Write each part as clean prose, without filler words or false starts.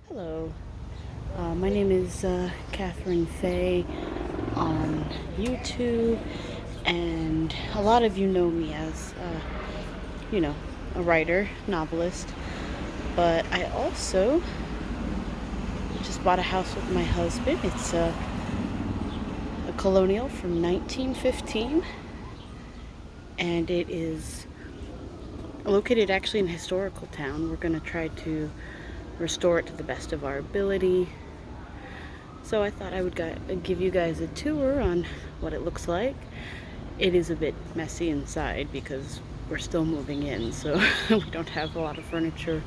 Hello, my name is Catherine Faye on YouTube, and a lot of you know me as, you know, a writer, novelist, but I also just bought a house with my husband. It's a colonial from 1915, and it is located actually in a historical town. We're going to try to restore it to the best of our ability. So I thought I would give you guys a tour on what it looks like. It is a bit messy inside because we're still moving in, so we don't have a lot of furniture,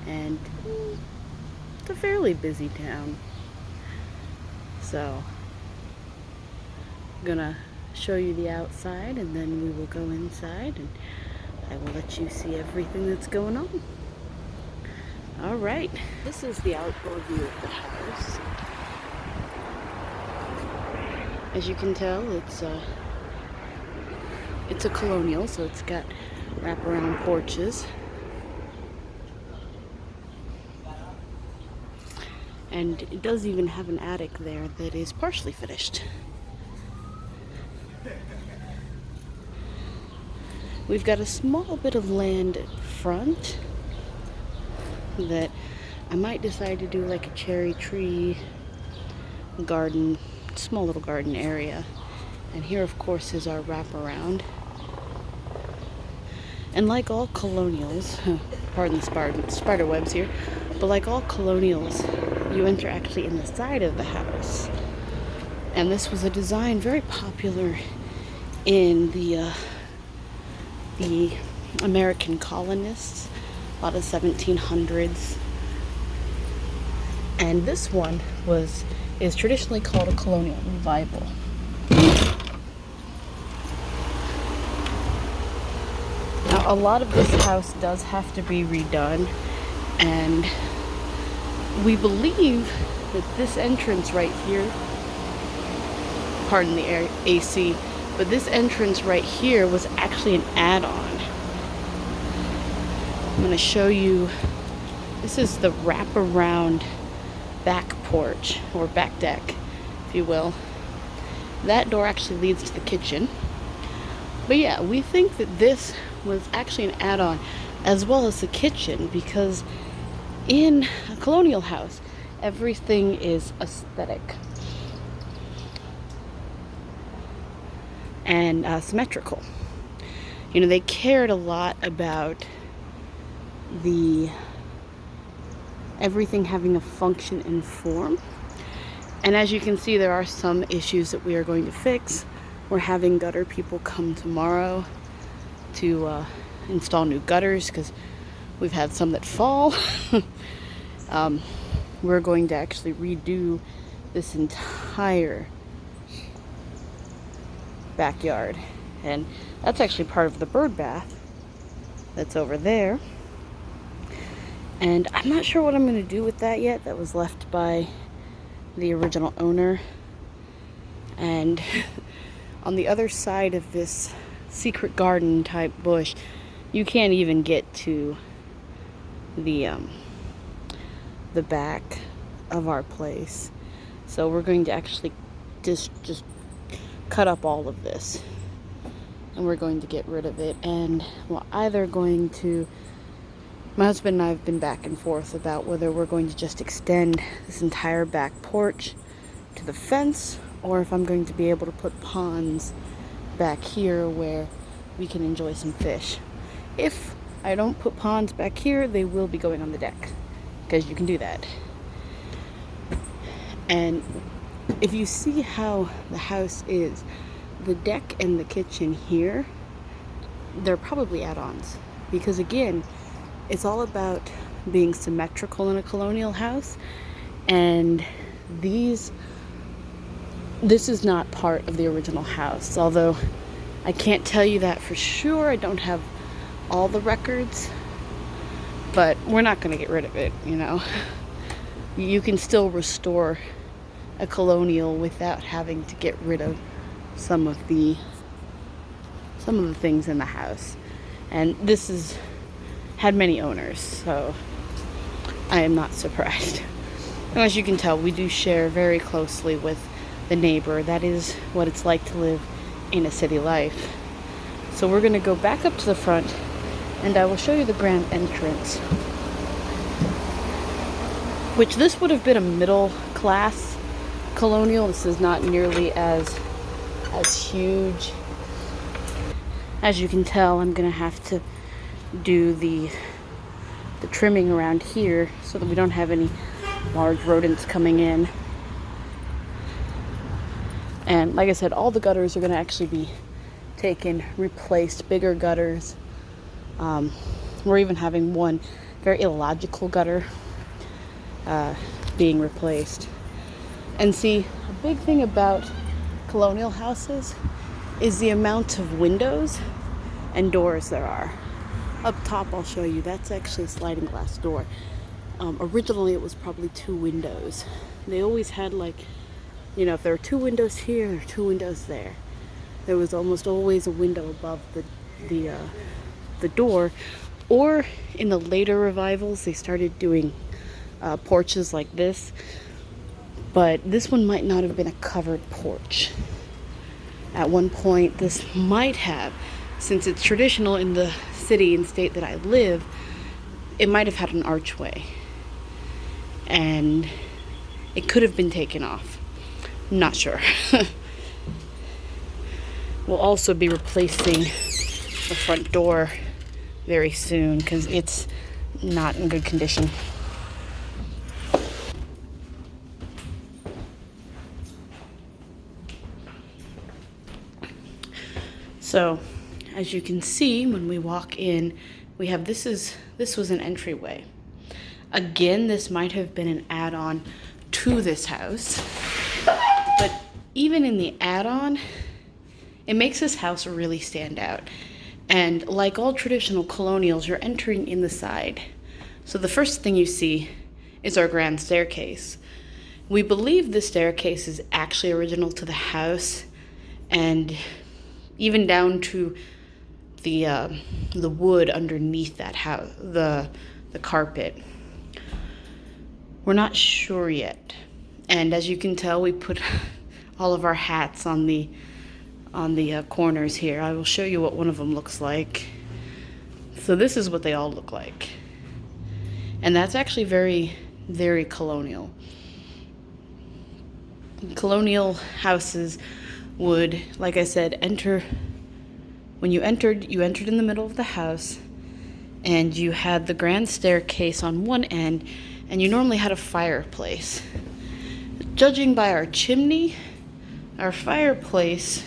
and it's a fairly busy town. So I'm gonna show you the outside, and then we will go inside and I will let you see everything that's going on. All right, this is the outdoor view of the house. As you can tell, it's a colonial, so it's got wraparound porches. And it does even have an attic there that is partially finished. We've got a small bit of land at front that I might decide to do like a cherry tree garden, small little garden area. And here, of course, is our wraparound. And like all colonials, pardon the spider webs here, but like all colonials, you enter actually in the side of the house. And this was a design very popular in the American colonists, a lot of 1700s. And this one is traditionally called a Colonial Revival. Now, a lot of this house does have to be redone, and we believe that this entrance right here, pardon the AC, but this entrance right here was actually an add-on. I'm going to show you, this is the wraparound back porch, or back deck, if you will. That door actually leads to the kitchen. But yeah, we think that this was actually an add-on, as well as the kitchen, because in a colonial house, everything is aesthetic and symmetrical. You know, they cared a lot about everything having a function and form. And as you can see, there are some issues that we are going to fix. We're having gutter people come tomorrow to install new gutters because we've had some that fall. We're going to actually redo this entire backyard, and that's actually part of the bird bath that's over there. And I'm not sure what I'm going to do with that yet. That was left by the original owner. And on the other side of this secret garden type bush, you can't even get to the back of our place. So we're going to actually just cut up all of this, and we're going to get rid of it. And we're either going to, my husband and I have been back and forth about whether we're going to just extend this entire back porch to the fence, or if I'm going to be able to put ponds back here where we can enjoy some fish. If I don't put ponds back here, they will be going on the deck, because you can do that. And if you see how the house is, the deck and the kitchen here, they're probably add-ons, because again, it's all about being symmetrical in a colonial house, and this is not part of the original house, although I can't tell you that for sure. I don't have all the records, but we're not going to get rid of it, you know. You can still restore a colonial without having to get rid of some of the things in the house. And this had many owners, so I am not surprised. And as you can tell, we do share very closely with the neighbor. That is what it's like to live in a city life. So we're going to go back up to the front, and I will show you the grand entrance, which this would have been a middle class colonial. This is not nearly as huge. As you can tell, I'm going to have to do the trimming around here so that we don't have any large rodents coming in. And like I said, all the gutters are going to actually be taken, replaced, bigger gutters. We're even having one very illogical gutter being replaced. And see, a big thing about colonial houses is the amount of windows and doors there are. Up top, I'll show you, that's actually a sliding glass door. Originally, it was probably 2 windows. They always had, like, you know, if there were 2 windows here or 2 windows there, there was almost always a window above the door. Or in the later revivals, they started doing porches like this. But this one might not have been a covered porch. At one point, this might have, since it's traditional in the city and state that I live, it might have had an archway. And it could have been taken off. Not sure. We'll also be replacing the front door very soon because it's not in good condition. So, as you can see, when we walk in, we have this was an entryway. Again, this might have been an add-on to this house, but even in the add-on, it makes this house really stand out. And like all traditional colonials, you're entering in the side. So the first thing you see is our grand staircase. We believe the staircase is actually original to the house, and even down to the wood underneath that house, the carpet. We're not sure yet. And as you can tell, we put all of our hats on the corners here. I will show you what one of them looks like. So this is what they all look like. And that's actually very, very colonial. Colonial houses would, like I said, when you entered in the middle of the house, and you had the grand staircase on one end, and you normally had a fireplace. Judging by our chimney, our fireplace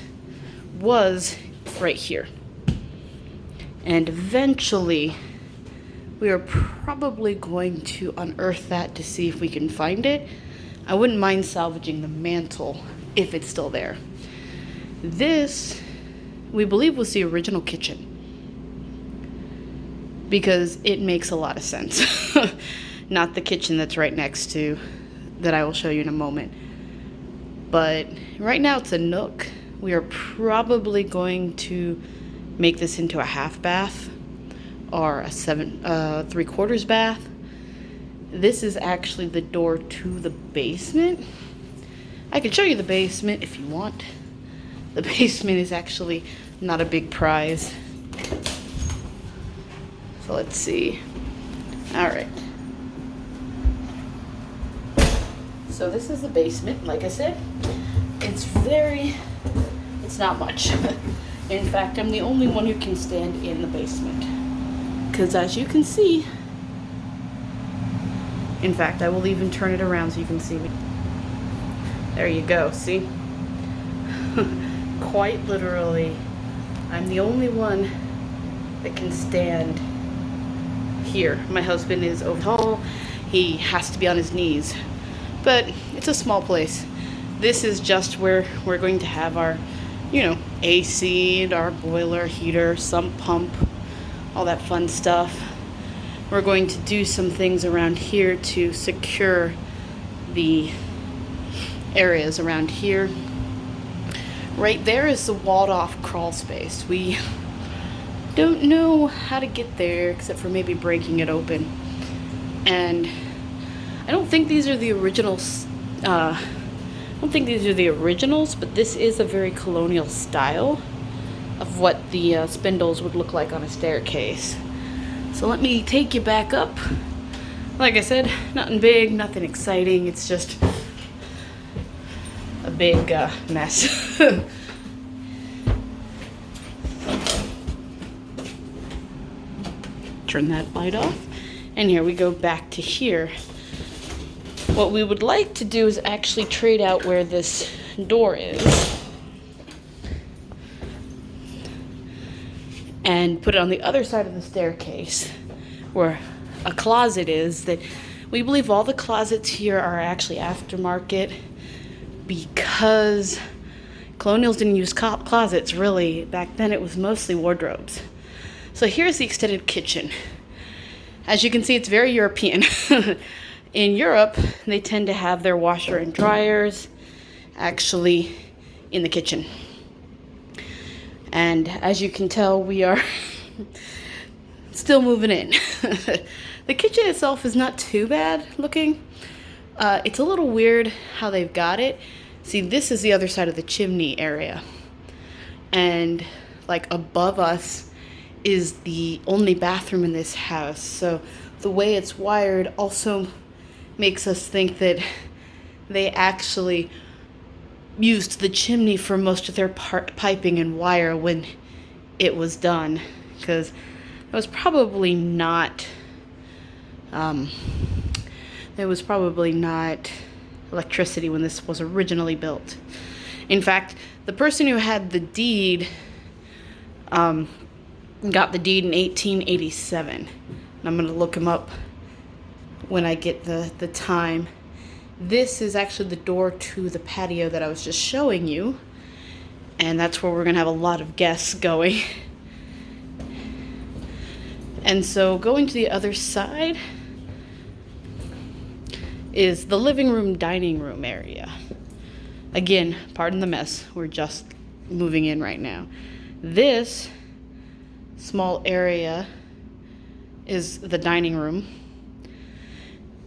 was right here. And eventually, we are probably going to unearth that to see if we can find it. I wouldn't mind salvaging the mantle if it's still there. This, we believe, was the original kitchen because it makes a lot of sense. Not the kitchen that's right next to, that I will show you in a moment. But right now it's a nook. We are probably going to make this into a half bath or a 3/4 bath. This is actually the door to the basement. I can show you the basement if you want. The basement is actually not a big prize. So let's see. All right. So this is the basement. Like I said, it's not much. In fact, I'm the only one who can stand in the basement. Because as you can see, in fact, I will even turn it around so you can see me. There you go, see? Quite literally, I'm the only one that can stand here. My husband is over tall. He has to be on his knees. But it's a small place. This is just where we're going to have our, AC, our boiler, heater, sump pump, all that fun stuff. We're going to do some things around here to secure the areas around here. Right there is the walled off crawl space. We don't know how to get there except for maybe breaking it open. And I don't think these are the originals. I don't think these are the originals, but this is a very colonial style of what the spindles would look like on a staircase. So let me take you back up. Like I said, nothing big, nothing exciting. It's just a big mess. Turn that light off. And here we go back to here. What we would like to do is actually trade out where this door is and put it on the other side of the staircase where a closet is. That we believe all the closets here are actually aftermarket because colonials didn't use closets really. Back then it was mostly wardrobes. So here's the extended kitchen. As you can see, it's very European. In Europe, they tend to have their washer and dryers actually in the kitchen. And as you can tell, we are still moving in. The kitchen itself is not too bad looking. It's a little weird how they've got it. See, this is the other side of the chimney area. And like above us is the only bathroom in this house. So the way it's wired also makes us think that they actually used the chimney for most of their piping and wire when it was done, because it was probably not electricity when this was originally built. In fact, the person who had the deed got the deed in 1887. And I'm going to look him up when I get the time. This is actually the door to the patio that I was just showing you. And that's where we're going to have a lot of guests going. And so going to the other side is the living room, dining room area. Again, pardon the mess. We're just moving in right now. This small area is the dining room.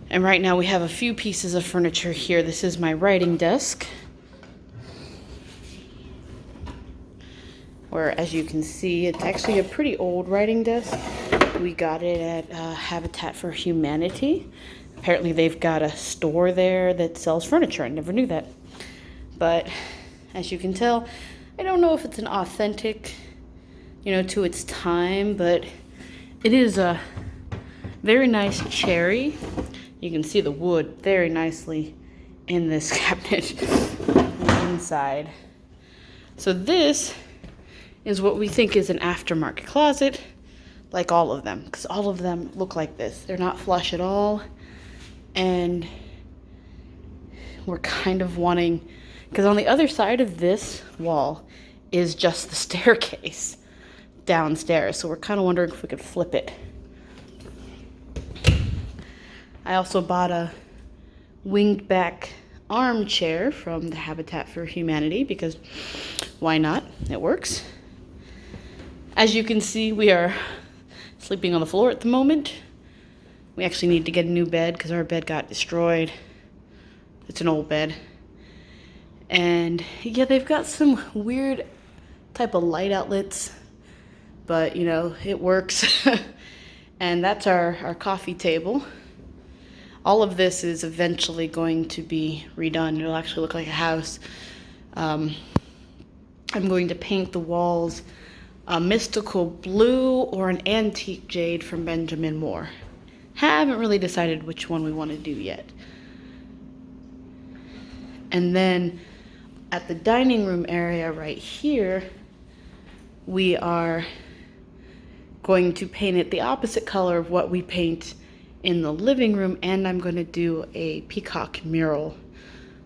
And right now we have a few pieces of furniture here. This is my writing desk, where, as you can see, it's actually a pretty old writing desk. We got it at Habitat for Humanity. Apparently they've got a store there that sells furniture. I never knew that. But as you can tell, I don't know if it's an authentic, to its time, but it is a very nice cherry. You can see the wood very nicely in this cabinet inside. So this is what we think is an aftermarket closet, like all of them, because all of them look like this. They're not flush at all. And we're kind of wanting, because on the other side of this wall is just the staircase downstairs. So we're kind of wondering if we could flip it. I also bought a winged back armchair from the Habitat for Humanity because why not? It works. As you can see, we are sleeping on the floor at the moment. We actually need to get a new bed because our bed got destroyed. It's an old bed. And yeah, they've got some weird type of light outlets, but it works. And that's our coffee table. All of this is eventually going to be redone. It'll actually look like a house. I'm going to paint the walls a mystical blue or an antique jade from Benjamin Moore. Haven't really decided which one we want to do yet. And then at the dining room area right here, we are going to paint it the opposite color of what we paint in the living room, and I'm going to do a peacock mural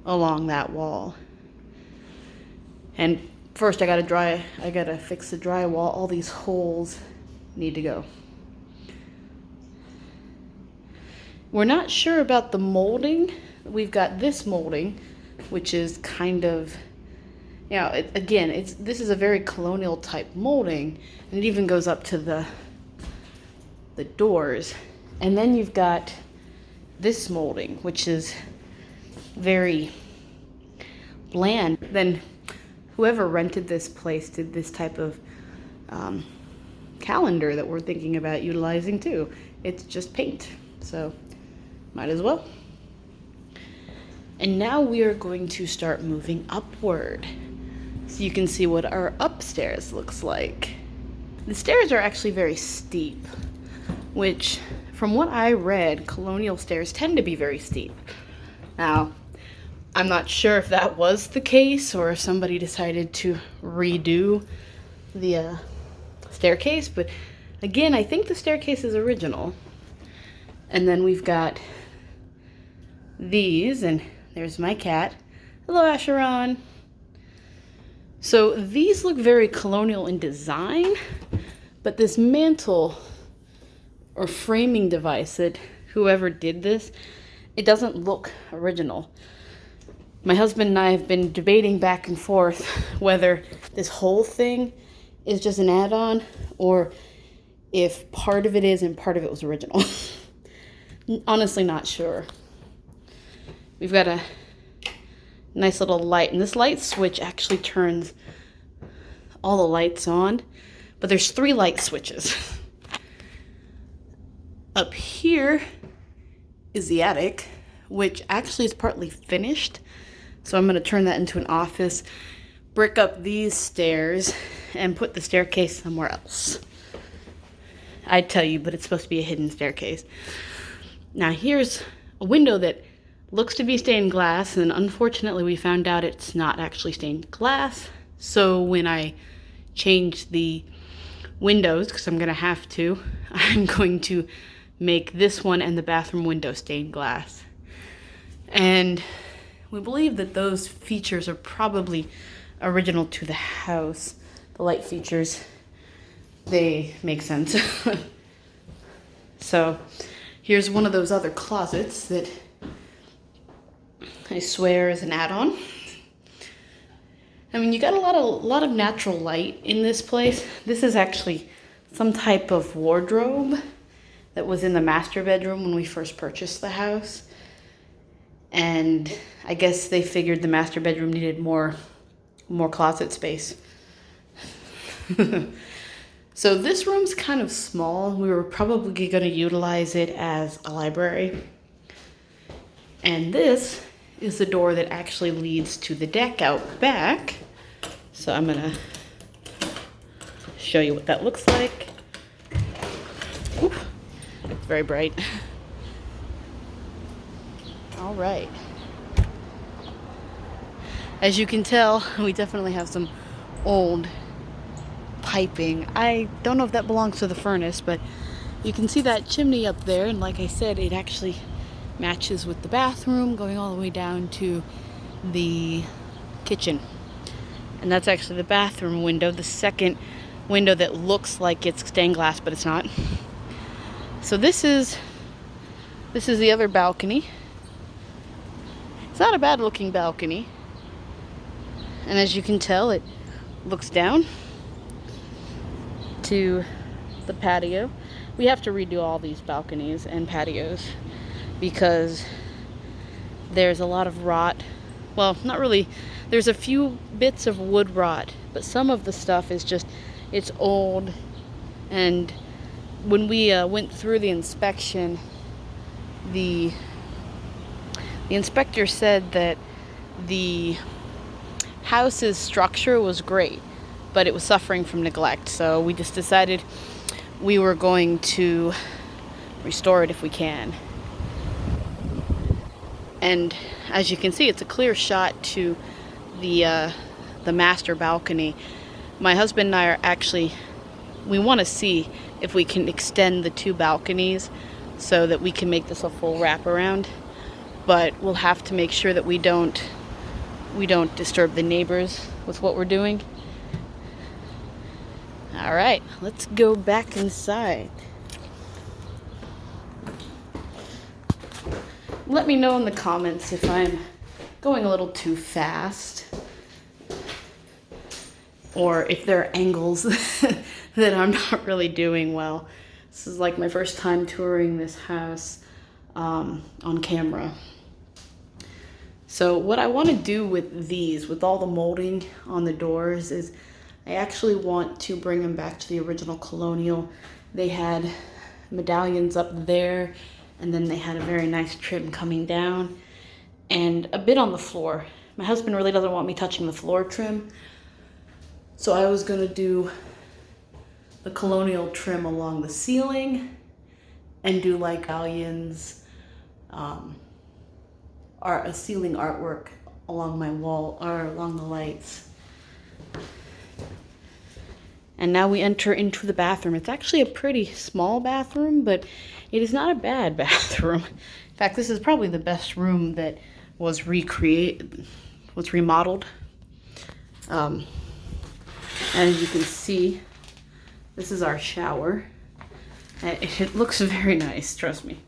along that wall. And first I gotta fix the drywall. All these holes need to go. We're not sure about the molding. We've got this molding, which is kind of, this is a very colonial type molding, and it even goes up to the doors. And then you've got this molding, which is very bland. Then whoever rented this place did this type of calendar that we're thinking about utilizing too. It's just paint, so might as well. And now we are going to start moving upward, so you can see what our upstairs looks like. The stairs are actually very steep, which from what I read, colonial stairs tend to be very steep. Now, I'm not sure if that was the case or if somebody decided to redo the staircase, but again, I think the staircase is original. And then we've got these, and there's my cat. Hello, Asheron. So these look very colonial in design, but this mantle or framing device that whoever did this, it doesn't look original. My husband and I have been debating back and forth whether this whole thing is just an add-on or if part of it is and part of it was original. Honestly, not sure. We've got a nice little light, and this light switch actually turns all the lights on, but there's 3 light switches. Up here is the attic, which actually is partly finished. So I'm going to turn that into an office, brick up these stairs, and put the staircase somewhere else. I'd tell you, but it's supposed to be a hidden staircase. Now here's a window that looks to be stained glass, and unfortunately we found out it's not actually stained glass. So when I change the windows, because I'm going to have to, I'm going to make this one and the bathroom window stained glass. And we believe that those features are probably original to the house. The light features, they make sense. So here's one of those other closets that I swear is an add-on. I mean, you got a lot of natural light in this place. This is actually some type of wardrobe that was in the master bedroom when we first purchased the house. And I guess they figured the master bedroom needed more closet space. So this room's kind of small. We were probably going to utilize it as a library. And this is the door that actually leads to the deck out back. So I'm going to show you what that looks like. Ooh, it's very bright. All right. As you can tell, we definitely have some old piping. I don't know if that belongs to the furnace, but you can see that chimney up there, and like I said, it actually matches with the bathroom going all the way down to the kitchen. And that's actually the bathroom window, the second window that looks like it's stained glass, but it's not. So this is the other balcony. It's not a bad looking balcony. And as you can tell, it looks down to the patio. We have to redo all these balconies and patios because there's a lot of rot. Well, not really. There's a few bits of wood rot, but some of the stuff is just, it's old. And when we went through the inspection, the inspector said that the house's structure was great, but it was suffering from neglect. So we just decided we were going to restore it if we can. And as you can see, it's a clear shot to the master balcony. My husband and I are actually, we want to see if we can extend the 2 balconies so that we can make this a full wraparound. But we'll have to make sure that we don't disturb the neighbors with what we're doing. All right, let's go back inside. Let me know in the comments if I'm going a little too fast or if there are angles that I'm not really doing well. This is like my first time touring this house. on camera. So what I want to do with these, with all the molding on the doors, is I actually want to bring them back to the original Colonial. They had medallions up there, and then they had a very nice trim coming down and a bit on the floor. My husband really doesn't want me touching the floor trim, so I was gonna do the Colonial trim along the ceiling and do like medallions, a ceiling artwork along my wall or along the lights. And now we enter into the bathroom. It's actually a pretty small bathroom, but it is not a bad bathroom. In fact, this is probably the best room that was remodeled. And as you can see, this is our shower. It looks very nice, trust me.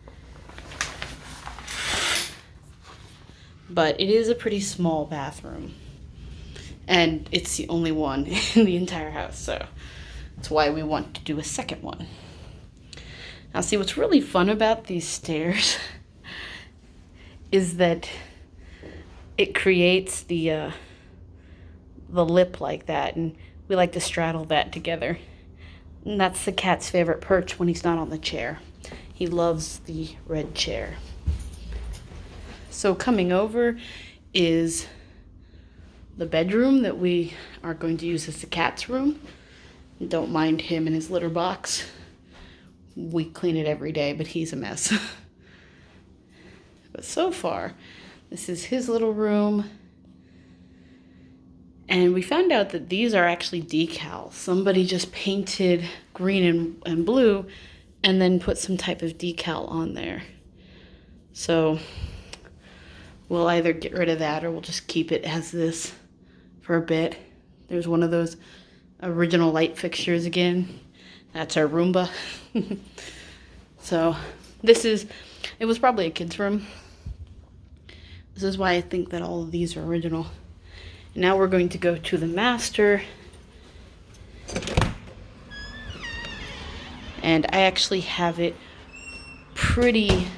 But it is a pretty small bathroom. And it's the only one in the entire house, so that's why we want to do a second one. Now see, what's really fun about these stairs is that it creates the lip like that, and we like to straddle that together. And that's the cat's favorite perch when he's not on the chair. He loves the red chair. So coming over is the bedroom that we are going to use as the cat's room. Don't mind him and his litter box. We clean it every day, but he's a mess. But so far, this is his little room. And we found out that these are actually decals. Somebody just painted green and blue and then put some type of decal on there. So we'll either get rid of that or we'll just keep it as this for a bit. There's one of those original light fixtures again. That's our Roomba. So it was probably a kid's room. This is why I think that all of these are original. Now we're going to go to the master. And I actually have it pretty,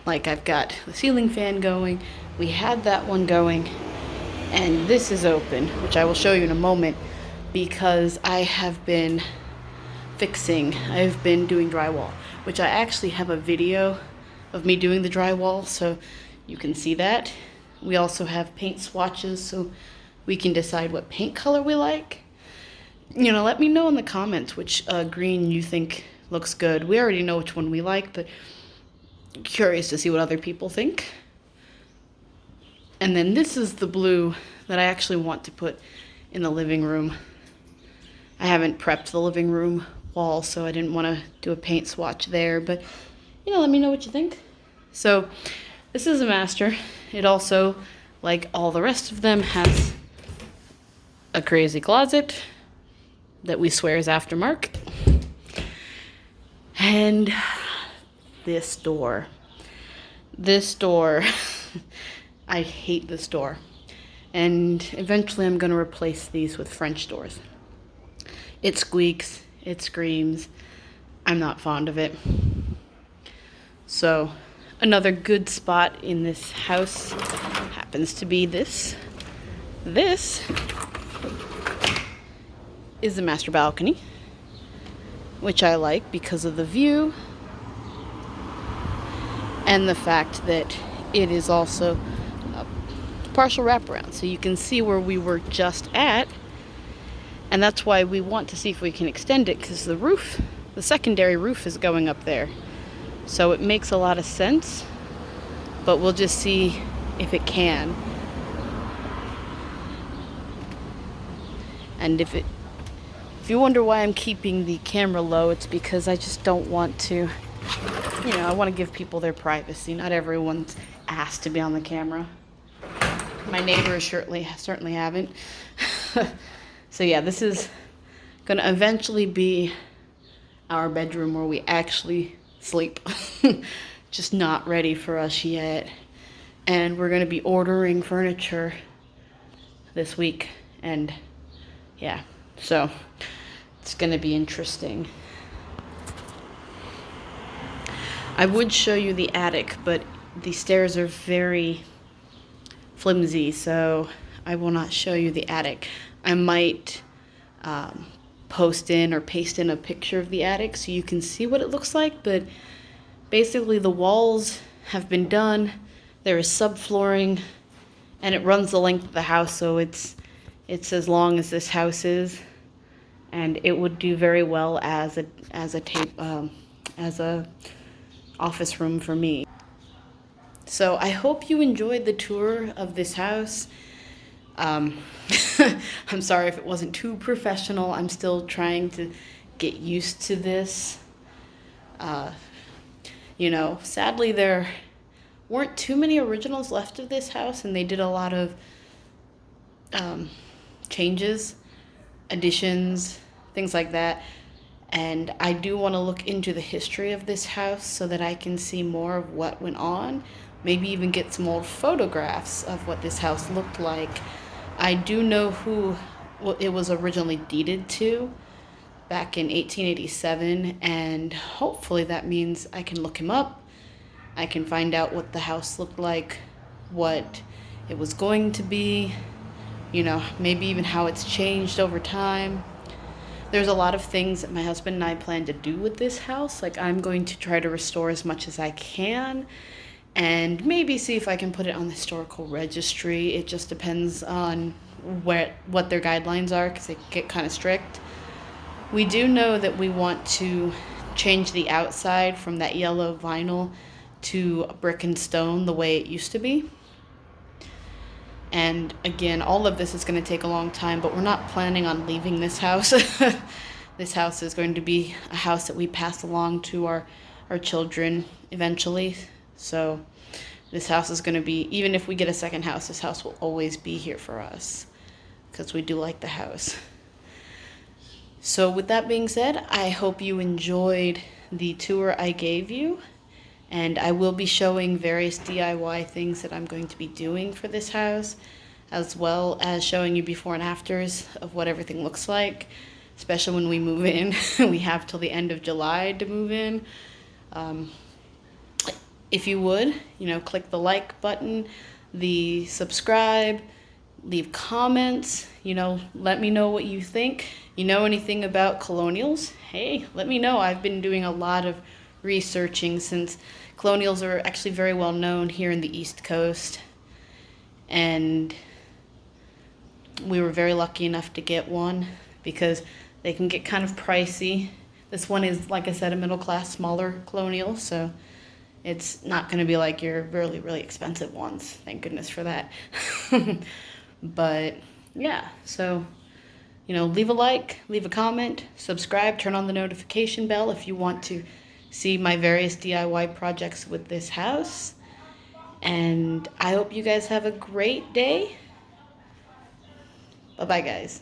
like I've got the ceiling fan going. We had that one going. And this is open, which I will show you in a moment, because I have been I've been doing drywall, which I actually have a video of me doing the drywall, so you can see that. We also have paint swatches, so we can decide what paint color we like. You know, let me know in the comments which green you think looks good. We already know which one we like, but curious to see what other people think. And then this is the blue that I actually want to put in the living room. I haven't prepped the living room wall, so I didn't want to do a paint swatch there, but you know, let me know what you think. So this is a master. It also, like all the rest of them, has a crazy closet that we swear is aftermarket. And this door. I hate this door. And eventually I'm going to replace these with French doors. It squeaks, it screams. I'm not fond of it. So another good spot in this house happens to be this. This is the master balcony, which I like because of the view and the fact that it is also a partial wraparound. So you can see where we were just at, and that's why we want to see if we can extend it, because the roof, the secondary roof, is going up there. So it makes a lot of sense, but we'll just see if it can. And if you wonder why I'm keeping the camera low, it's because I just don't want to, I want to give people their privacy. Not everyone's asked to be on the camera. My neighbors certainly haven't. So yeah, this is going to eventually be our bedroom where we actually sleep. Just not ready for us yet. And we're going to be ordering furniture this week. And yeah, so it's going to be interesting. I would show you the attic, but the stairs are very flimsy, so I will not show you the attic. I might post in or paste in a picture of the attic so you can see what it looks like, but basically the walls have been done. There is subflooring, and it runs the length of the house, so it's as long as this house is, and it would do very well as a office room for me. So I hope you enjoyed the tour of this house. I'm sorry if it wasn't too professional. I'm still trying to get used to this. Sadly, there weren't too many originals left of this house, and they did a lot of changes, additions, things like that. And I do want to look into the history of this house so that I can see more of what went on. Maybe even get some old photographs of what this house looked like. I do know who it was originally deeded to back in 1887, and hopefully that means I can look him up. I can find out what the house looked like, what it was going to be, maybe even how it's changed over time. There's a lot of things that my husband and I plan to do with this house. Like, I'm going to try to restore as much as I can and maybe see if I can put it on the historical registry. It just depends on what their guidelines are, because they get kind of strict. We do know that we want to change the outside from that yellow vinyl to brick and stone the way it used to be. And again, all of this is going to take a long time, but we're not planning on leaving this house. This house is going to be a house that we pass along to our children eventually. So this house is going to be, even if we get a second house, this house will always be here for us because we do like the house. So with that being said, I hope you enjoyed the tour I gave you. And I will be showing various DIY things that I'm going to be doing for this house, as well as showing you before and afters of what everything looks like, especially when we move in. We have till the end of July to move in. If you would, click the like button, the subscribe, leave comments, let me know what you think. Anything about colonials? Hey, let me know. I've been doing a lot of researching, since colonials are actually very well known here in the East Coast, and we were very lucky enough to get one because they can get kind of pricey. This one is, like I said, a middle class, smaller colonial, so it's not going to be like your really, really expensive ones. Thank goodness for that. But yeah, so leave a like, leave a comment, subscribe, turn on the notification bell if you want to see my various DIY projects with this house. And I hope you guys have a great day. Bye-bye, guys.